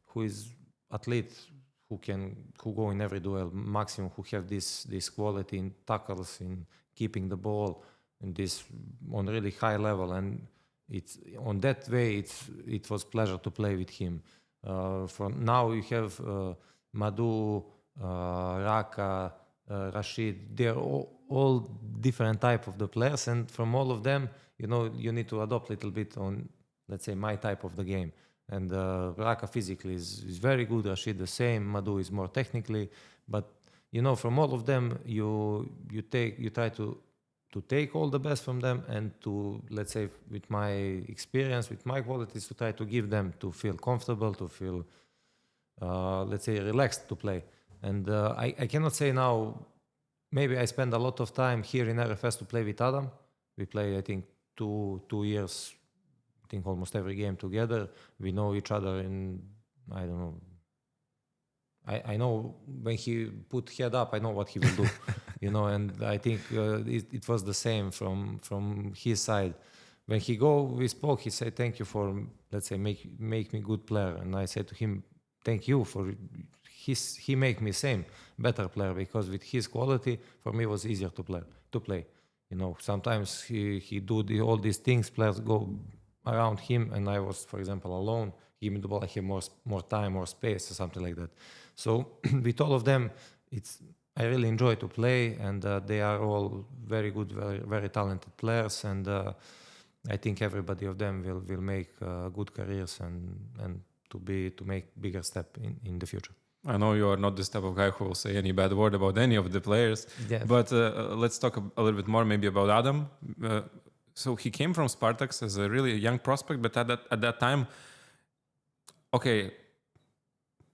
who is athlete, who go in every duel, maximum, who have this quality in tackles, in keeping the ball, and this on really high level. And it's on that way, it was pleasure to play with him. From now you have Madhu, Raka, Rashid. They're all different type of the players, and from all of them, you need to adopt a little bit on, let's say, my type of the game. And Raka physically is very good. Rashid the same. Madhu is more technically, but from all of them, you try to take all the best from them, and to, let's say, with my experience, with my qualities, to try to give them to feel comfortable, to feel, let's say, relaxed to play. And I cannot say now, maybe I spend a lot of time here in RFS to play with Adam. We play, I think, 2 years, I think almost every game together. We know each other in, I don't know. I know when he put head up, I know what he will do, and I think it was the same from his side. When we spoke, he said, thank you for, let's say, make me good player. And I said to him, thank you for he make me same better player, because with his quality, for me, it was easier to play. Sometimes he do all these things, players go around him, and I was, for example, alone. Give me the ball, I have more time, more space, or something like that. So with all of them, I really enjoy to play, and they are all very good, very, very talented players, and I think everybody of them will make good careers and to make bigger step in the future. I know you are not this type of guy who will say any bad word about any of the players, but let's talk a little bit more maybe about Adam. So he came from Spartaks as a really young prospect, but at that time, okay,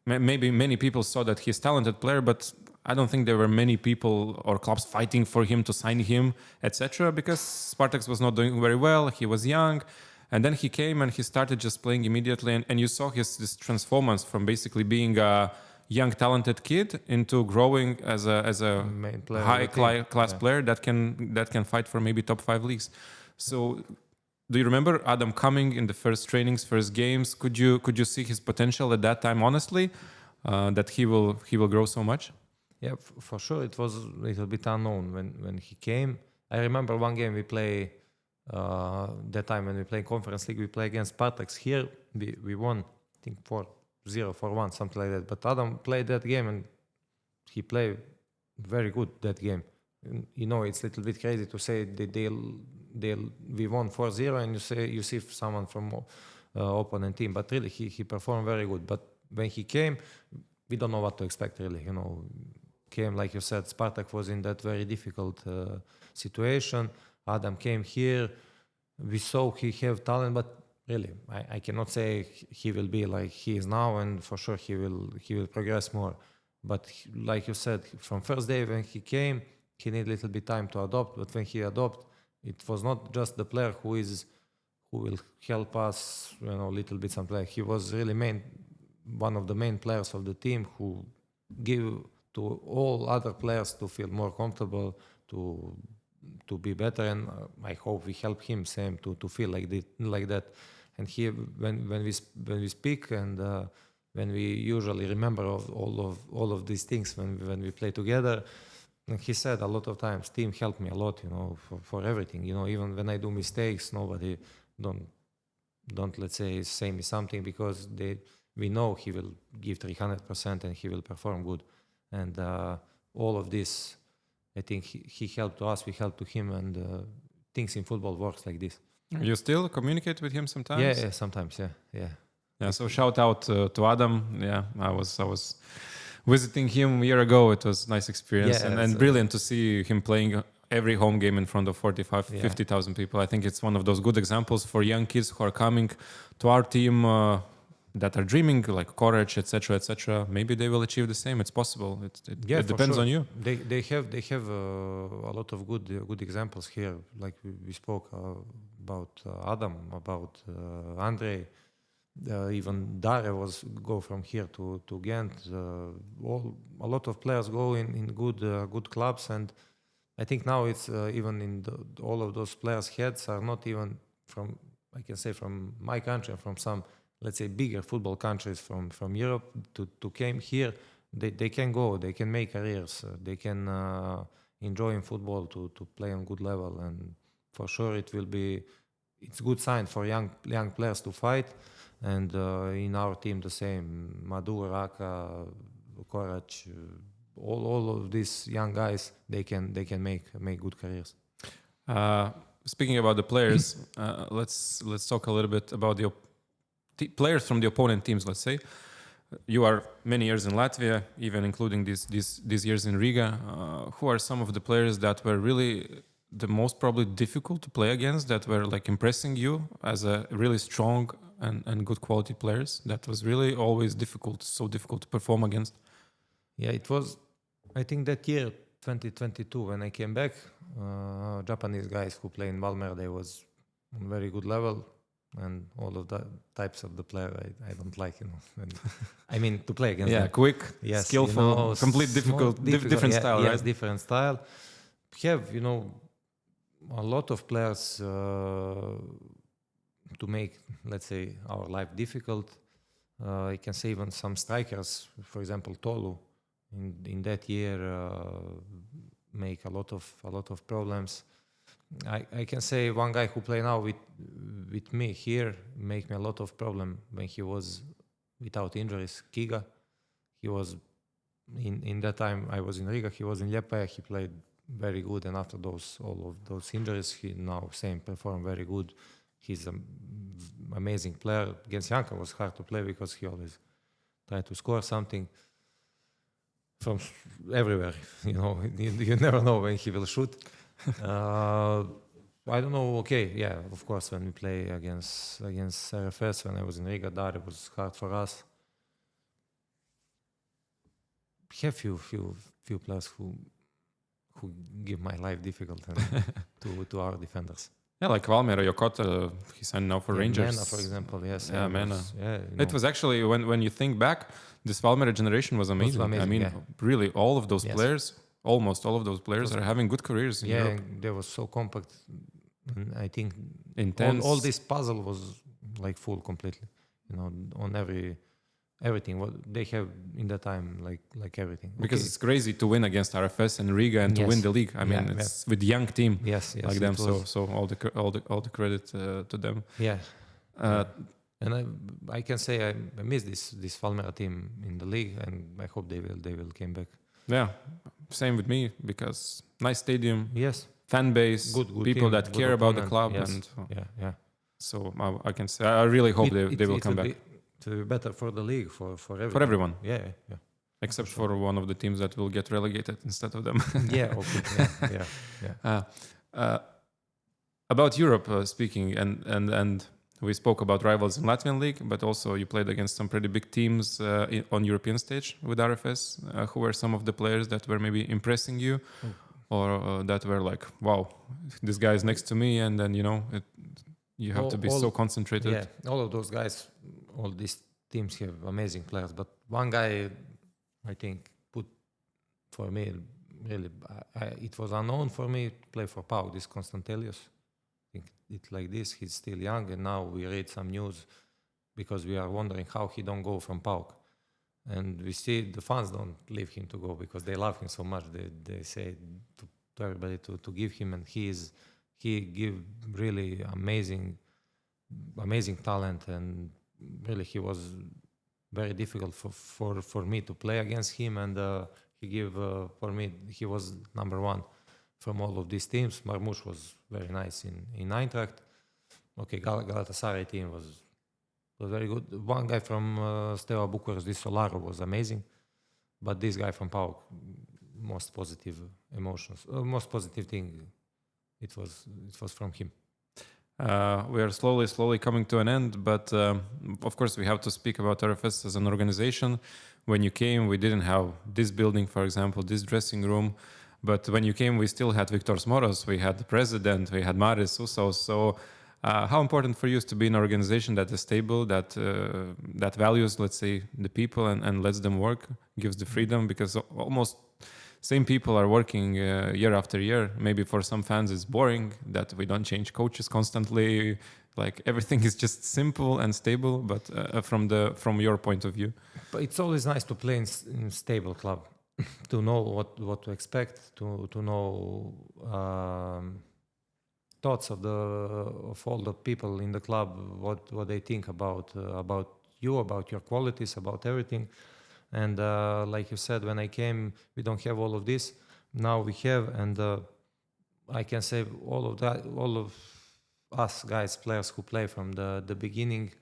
maybe many people saw that he's a talented player, but I don't think there were many people or clubs fighting for him to sign him, etc. Because Spartaks was not doing very well. He was young, and then he came and he started just playing immediately. And you saw this transformance from basically being a young talented kid into growing as a high class player that can fight for maybe top 5 leagues. So, do you remember Adam coming in the first trainings, first games? Could you see his potential at that time, honestly, that he will grow so much? Yeah, for sure. It was a little bit unknown when he came. I remember one game we play that time when we played Conference League. We play against Spartaks here. We won, I think 4-0, 4-1, something like that. But Adam played that game and he played very good that game. It's a little bit crazy to say we won 4-0 and you see someone from opponent team, but really he performed very good. But when he came, we don't know what to expect really. Came, like you said, Spartak was in that very difficult situation. Adam came here. We saw he have talent, but really I cannot say he will be like he is now, and for sure he will progress more. But like you said, from first day when he came, he need a little bit time to adopt. But when he adopt, it was not just the player who will help us, a little bit something like. He was really one of the main players of the team who give to all other players to feel more comfortable, to be better, and I hope we help him same to feel like that. And when we speak and when we usually remember all of these things when we play together. And he said a lot of times, team helped me a lot, for everything. Even when I do mistakes, nobody don't let's say me something, because we know he will give 300% and he will perform good. And all of this, I think he helped to us, we helped to him, and things in football works like this. You still communicate with him sometimes? Yeah, sometimes, yeah. Yeah, so shout out to Adam. Yeah, I was visiting him a year ago. It was a nice experience, and brilliant to see him playing every home game in front of 50,000 people. I think it's one of those good examples for young kids who are coming to our team that are dreaming, like courage, etc. Maybe they will achieve the same. It's possible. It depends on you. They have a lot of good examples here. Like we spoke, about Adam, about Andrei. Even Dare was go from here to Ghent. A lot of players go in good clubs, and I think now it's even in all of those players' heads are not even from, I can say, from my country, from some, let's say, bigger football countries from Europe to came here. They can go, they can make careers, they can enjoy in football to play on good level, and for sure it's a good sign for young players to fight. And in our team the same, Madu, Raka, Korac, all of these young guys, they can make good careers. Speaking about the players, let's talk a little bit about the players from the opponent teams. Let's say you are many years in Latvia, even including these years in Riga. Who are some of the players that were really the most probably difficult to play against, that were like impressing you as a really strong and good quality players, that was really always so difficult to perform against? Yeah, it was, I think that year 2022 when I came back, Japanese guys who play in Valmiera, they was on very good level, and all of the types of the player I don't like, and I mean to play against them. Quick, yes, skillful, complete different style, right? Yes, different style. Have a lot of players to make, let's say, our life difficult. I can say even some strikers, for example, Tolu, in that year make a lot of problems. I can say one guy who play now with me here make me a lot of problem when he was without injuries. Kiga, he was in that time I was in Riga. He was in Liepāja. He played very good, and after all of those injuries, he now performed very good. He's an amazing player. Against Janka was hard to play because he always tried to score something from everywhere. You never know when he will shoot. I don't know. Okay, yeah, of course, when we play against RFS, when I was in Riga, that it was hard for us. We have few players who give my life difficult to our defenders. Yeah, like Valmiera, Jokota, he signed now for Rangers. Mena, for example, yes. Yeah, Mena. It was actually, when you think back, this Valmiera generation was amazing. I mean, really, all of those players, almost all of those players are having good careers in Europe. And they were so compact. I think intense. All this puzzle was like full completely. On everything what they have in that time, like everything. Because it's crazy to win against RFS and Riga and to win the league. I mean, it's with young team like them. So all the credit to them. Yeah. And I can say I miss this Valmiera team in the league, and I hope they will come back. Yeah, same with me, because nice stadium. Yes. Fan base, good people team, that care about the club, and so I can say I really hope they will come back. It will be better for the league, for everyone. For everyone. Yeah. Except for one of the teams that will get relegated instead of them. Okay. About Europe speaking, and we spoke about rivals in Latvian league, but also you played against some pretty big teams on European stage with RFS. Who were some of the players that were maybe impressing you, or that were like, wow, this guy is next to me, and then you have to be so concentrated. Yeah, all of those guys, all these teams have amazing players, but one guy I think put for me really, it was unknown for me to play for PAOK, this Konstantelius. I think it's like this, he's still young, and now we read some news because we are wondering how he don't go from PAOK. And we see the fans don't leave him to go because they love him so much. They say to everybody to give him, and he give really amazing talent, and really he was very difficult for me to play against him, and he give for me, he was number one from all of these teams. Marmush was very nice in Eintracht. Okay, Galatasaray team was very good. One guy from Steaua Bucharest, this Solaro, was amazing, but this guy from PAOK, most positive emotions, most positive thing, it was from him. We are slowly coming to an end, but of course we have to speak about RFS as an organization. When you came, we didn't have this building, for example, this dressing room, but when you came, we still had Viktor Smoros, we had the president, we had Maris Usos. So How important for you is to be in an organization that is stable, that values, let's say, the people and lets them work, gives the freedom, because almost same people are working year after year. Maybe for some fans it's boring that we don't change coaches constantly. Like everything is just simple and stable. But from your point of view, but it's always nice to play in a stable club, to know what to expect, to know thoughts of all the people in the club, what they think about you, about your qualities, about everything. And like you said, when I came, we don't have all of this. Now we have, and I can say all of us guys, players who play from the beginning,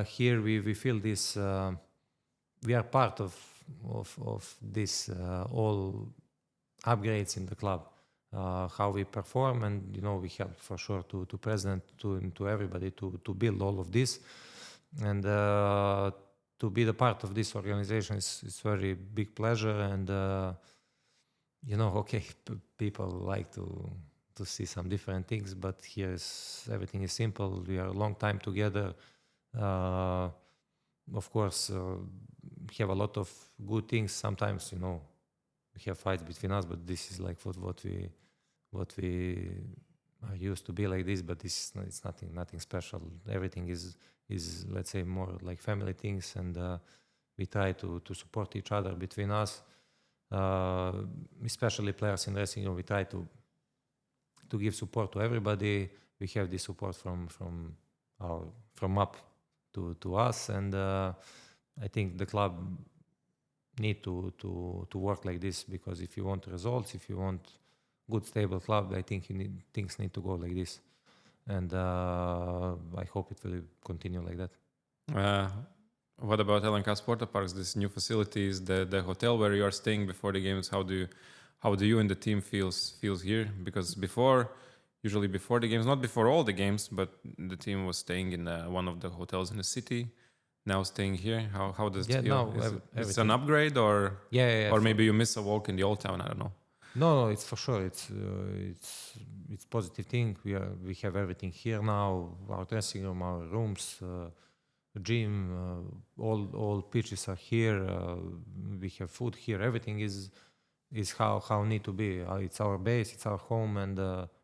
here we feel this. We are part of this all upgrades in the club, how we perform, and we help for sure to present to everybody to build all of this, and to be the part of this organization is very big pleasure. And people like to see some different things, but here everything is simple. We are a long time together. Of course, we have a lot of good things. Sometimes, we have fights between us, but this is like what we are used to be like this. But it's nothing special. Everything is let's say more like family things, and we try to support each other between us, especially players in dressing room. We try to give support to everybody. We have this support from up to us, and I think the club need to work like this, because if you want results, if you want good stable club, I think things need to go like this, and I hope it will continue like that. What about LNK Sporta Parks? This new facilities, the hotel where you are staying before the games. How do you and the team feels here? Because usually before the games, not before all the games, but the team was staying in one of the hotels in the city. Now staying here, how does it feel? Is it an upgrade, or or maybe you miss a walk in the old town? I don't know. No, it's for sure. It's positive thing. We have everything here now. Our dressing room, our rooms, gym, all pitches are here. We have food here. Everything is how need to be. It's our base. It's our home, and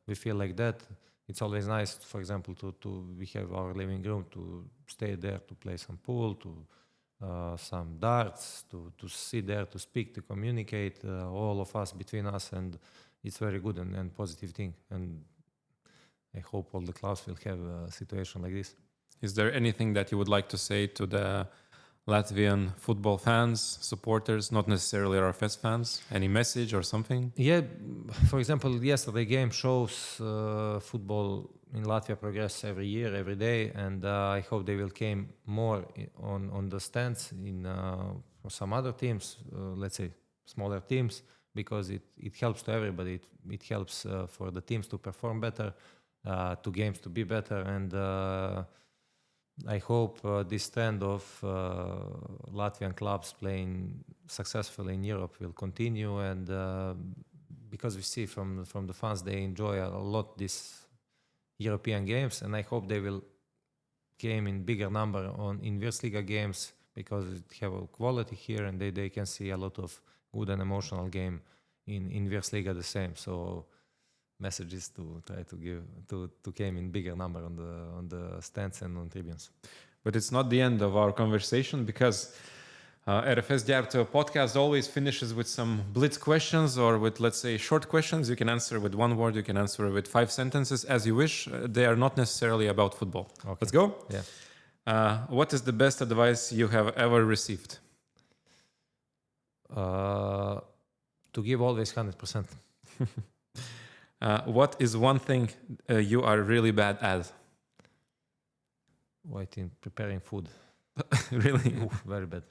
we feel like that. It's always nice, for example, we have our living room, to stay there, to play some pool, to some darts, to sit there, to speak, to communicate, all of us, between us, and it's very good and positive thing. And I hope all the clubs will have a situation like this. Is there anything that you would like to say to the Latvian football fans, supporters, not necessarily RFS fans? Any message or something? Yeah, for example, yesterday game shows football in Latvia progress every year, every day, and I hope they will came more on the stands for some other teams, let's say smaller teams, because it helps to everybody. It helps for the teams to perform better, to games to be better, and I hope this trend of Latvian clubs playing successfully in Europe will continue, and because we see from the fans, they enjoy a lot these European games, and I hope they will game in bigger number in Virsliga games, because it have a quality here, and they can see a lot of good and emotional game in Virsliga the same. So messages to try to give to came in bigger number on the stands and on tribunes. But it's not the end of our conversation, because RFS Ģērbtuve podcast always finishes with some blitz questions, or with, let's say, short questions. You can answer with one word, you can answer with 5 sentences, as you wish. They are not necessarily about football. Okay. Let's go. Yeah. What is the best advice you have ever received? To give always 100%. What is one thing you are really bad at? In preparing food. Really? Oof, very bad.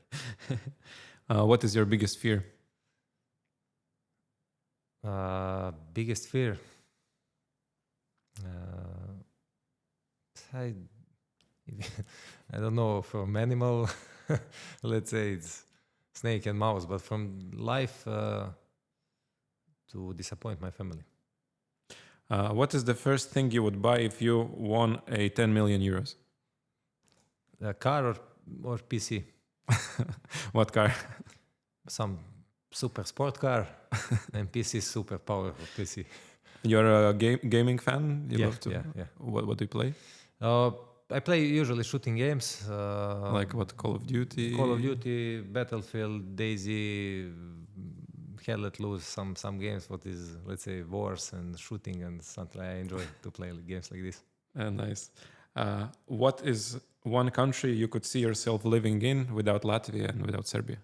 What is your biggest fear? Biggest fear? I don't know, from animal, let's say it's snake and mouse, but from life, to disappoint my family. What is the first thing you would buy if you won a 10 million euros? A car or PC? What car? Some super sport car and PC super powerful PC. You're a gaming fan? You love to? Yeah. What do you play? I play usually shooting games. Like what? Call of Duty? Call of Duty, Battlefield, Daisy, Hell Let Loose, some games what is, let's say, wars and shooting and something. I enjoy to play games like this. Nice. What is one country you could see yourself living in without Latvia and without Serbia?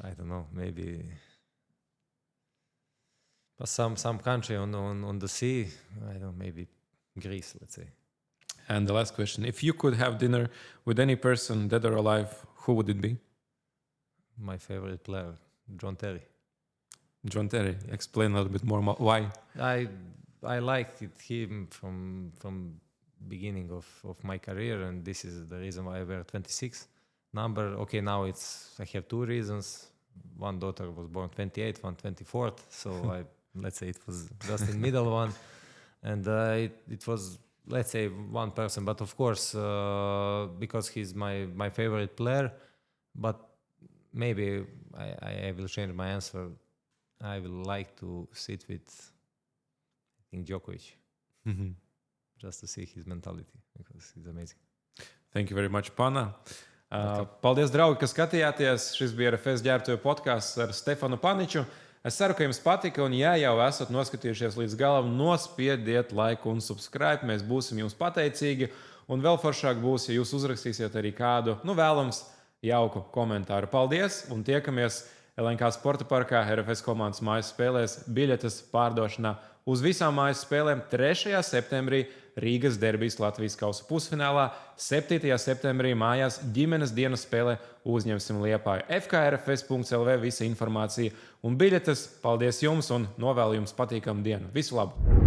I don't know, maybe some country on the sea. I don't know, maybe Greece, let's say. And the last question. If you could have dinner with any person, dead or alive, who would it be? My favorite player, John Terry. John Terry. Yeah. Explain a little bit more. Why? I liked him from beginning of my career, and this is the reason why I wear 26 number. Okay, now I have two reasons. One daughter was born 28, one 24th, so let's say it was just in middle one, and it was, let's say, one person. But of course, because he's my favorite player, but maybe I will change my answer. I will like to sit with, I think, Djokovic, just to see his mentality, because he's amazing. Thank you very much, Pana. Paldies, draugi, ka skatījāties. Šis bija RFS Ģērbtuve podkāsts ar Stefanu Paniču. Es ceru, ka jums patika, un ja jau esat noskatījušies līdz galam, nospiediet laiku un subscribe. Mēs būsim jums pateicīgi, un vēl foršāk būs, ja jūs uzrakstīsiet arī kādu, vēlams, jauku komentāru. Paldies, un tiekamies LNK Sporta Parkā, RFS komandas mājas spēlēs biļetes pārdošanā uz visām mājas spēlēm 3. septembrī Rīgas Derbijas Latvijas kausa pusfinālā, 7. septembrī mājās ģimenes dienas spēlē uzņemsim Liepāju. FKRFS.lv visa informācija un biļetes. Paldies jums un novēlu jums patīkamu dienu. Visu labu!